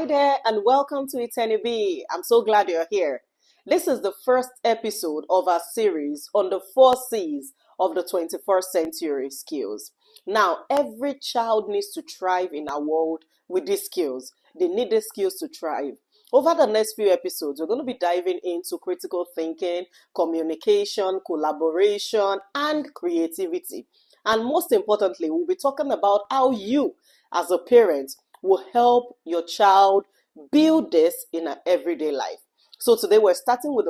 Hi there, and welcome to Eternity. I'm so glad you're here. This is the first episode of our series on the 4 C's of the 21st century skills. Now, every child needs to thrive in our world with these skills. They need these skills to thrive. Over the next few episodes, we're going to be diving into critical thinking, communication, collaboration, and creativity. And most importantly, we'll be talking about how you, as a parent, will help your child build this in an everyday life. So today we're starting with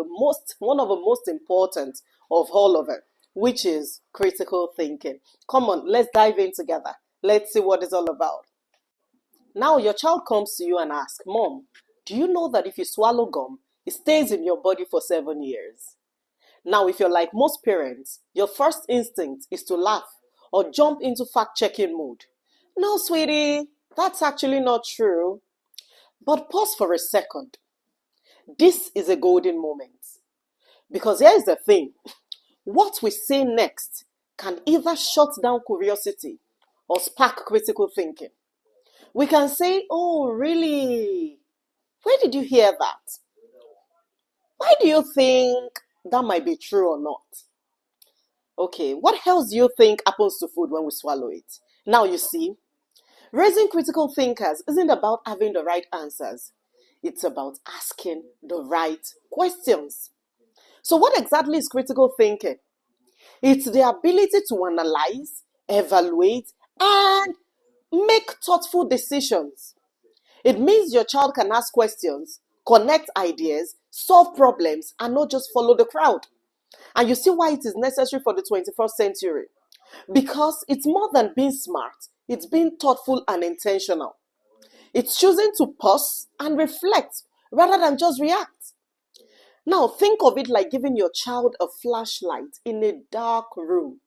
one of the most important of all of it, which is critical thinking. Come on, let's dive in together. Let's see what it's all about. Now your child comes to you and asks, Mom, do you know that if you swallow gum, it stays in your body for 7 years? Now, if you're like most parents, your first instinct is to laugh or jump into fact-checking mode. No, sweetie, that's actually not true. But pause for a second. This is a golden moment. Because here is the thing. What we say next can either shut down curiosity or spark critical thinking. We can say, oh, really? Where did you hear that? Why do you think that might be true or not? Okay, what else do you think happens to food when we swallow it? Now you see, raising critical thinkers isn't about having the right answers. It's about asking the right questions. So what exactly is critical thinking? It's the ability to analyze, evaluate, and make thoughtful decisions. It means your child can ask questions, connect ideas, solve problems, and not just follow the crowd. And you see why it is necessary for the 21st century. Because it's more than being smart, it's being thoughtful and intentional. It's choosing to pause and reflect rather than just react. Now, think of it like giving your child a flashlight in a dark room.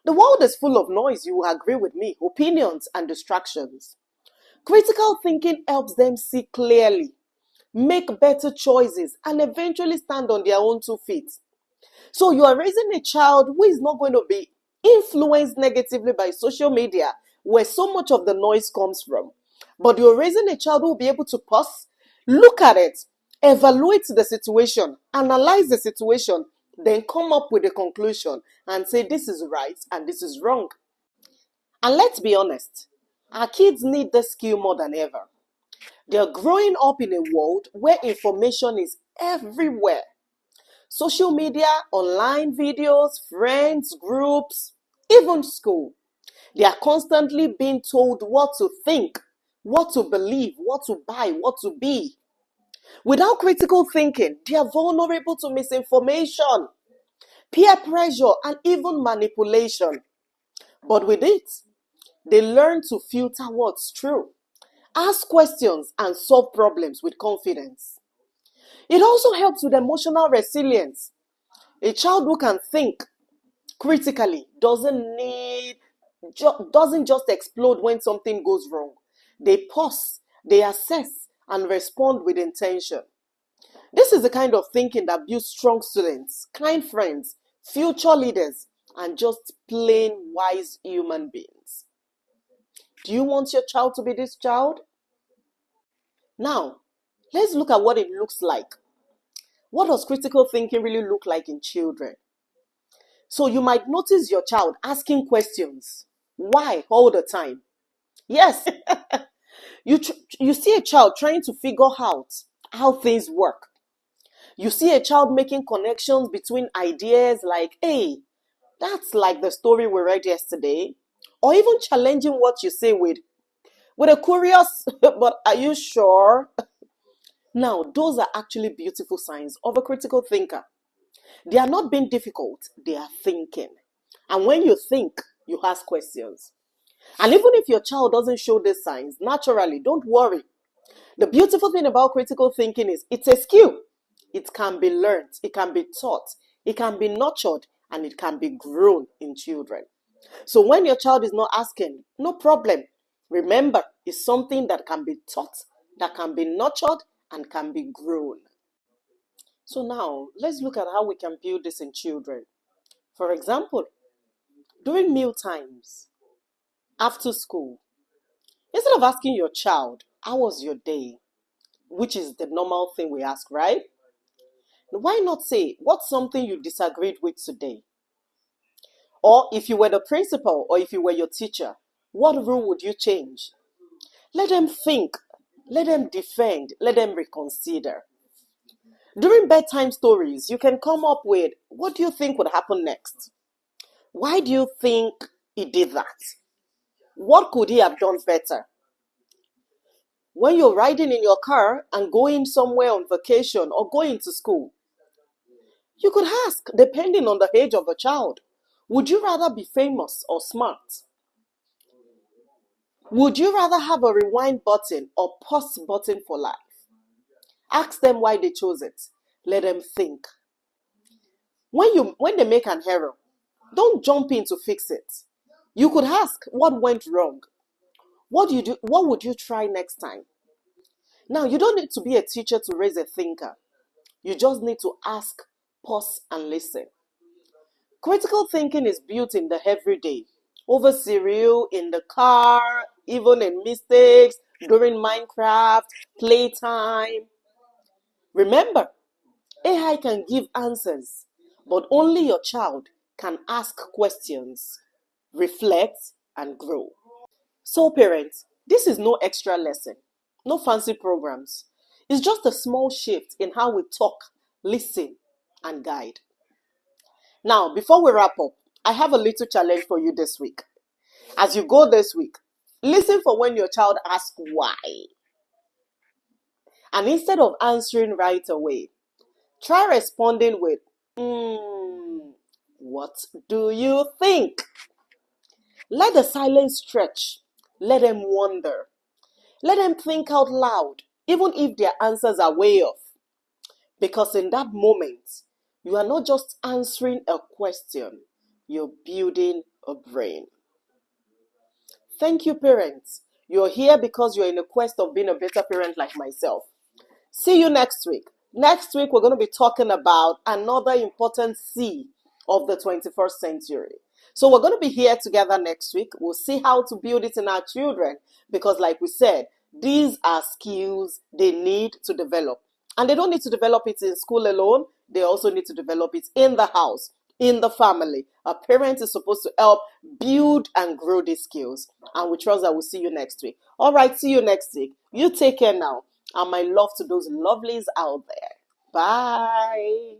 The world is full of noise, you will agree with me, opinions and distractions. Critical thinking helps them see clearly, make better choices, and eventually stand on their own 2 feet. So you are raising a child who is not going to be influenced negatively by social media, where so much of the noise comes from. But you're raising a child who will be able to pause, look at it, evaluate the situation, analyze the situation, then come up with a conclusion and say this is right and this is wrong. And let's be honest, our kids need this skill more than ever. They're growing up in a world where information is everywhere. Social media, online videos, friends, groups, even school. They are constantly being told what to think, what to believe, what to buy, what to be. Without critical thinking, they are vulnerable to misinformation, peer pressure, and even manipulation. But with it, they learn to filter what's true, ask questions, and solve problems with confidence. It also helps with emotional resilience. A child who can think critically doesn't just explode when something goes wrong. They pause, they assess, and respond with intention. This is the kind of thinking that builds strong students, kind friends, future leaders, and just plain wise human beings. Do you want your child to be this child? Now, let's look at what it looks like. What does critical thinking really look like in children? So you might notice your child asking questions. Why all the time? Yes, you see a child trying to figure out how things work. You see a child making connections between ideas like, hey, that's like the story we read yesterday. Or even challenging what you say with a curious, but are you sure? Now, those are actually beautiful signs of a critical thinker. They are not being difficult, they are thinking. And when you think, you ask questions. And even if your child doesn't show these signs, naturally, don't worry. The beautiful thing about critical thinking is it's a skill. It can be learned, it can be taught, it can be nurtured, and it can be grown in children. So when your child is not asking, no problem. Remember, it's something that can be taught, that can be nurtured, and can be grown. So now, let's look at how we can build this in children. For example, during meal times, after school, Instead of asking your child, how was your day? Which is the normal thing we ask, right? Why not say, what's something you disagreed with today? Or if you were the principal or if you were your teacher, what rule would you change? Let them think, let them defend, let them reconsider. During bedtime stories, you can come up with, what do you think would happen next? Why do you think he did that? What could he have done better? When you're riding in your car and going somewhere on vacation or going to school, you could ask, depending on the age of the child, would you rather be famous or smart? Would you rather have a rewind button or pause button for life? Ask them why they chose it. Let them think. When they make an error, don't jump in to fix it. You could ask, what went wrong? What would you try next time? Now, you don't need to be a teacher to raise a thinker. You just need to ask, pause, and listen. Critical thinking is built in the everyday, over cereal, in the car, even in mistakes, during Minecraft, playtime. Remember, AI can give answers, but only your child can ask questions, reflect, and grow. So, parents, this is no extra lesson, no fancy programs. It's just a small shift in how we talk, listen, and guide. Now, before we wrap up, I have a little challenge for you this week. As you go this week, listen for when your child asks why. And instead of answering right away, try responding with, what do you think? Let the silence stretch. Let them wonder. Let them think out loud, even if their answers are way off. Because in that moment, you are not just answering a question, you're building a brain. Thank you, parents. You're here because you're in a quest of being a better parent like myself. See you next week. Next week, we're going to be talking about another important C of the 21st century. So we're going to be here together next week. We'll see how to build it in our children because, like we said, these are skills they need to develop. And they don't need to develop it in school alone. They also need to develop it in the house, in the family. A parent is supposed to help build and grow these skills. And we trust that we'll see you next week. All right, see you next week. You take care now. And my love to those lovelies out there. Bye.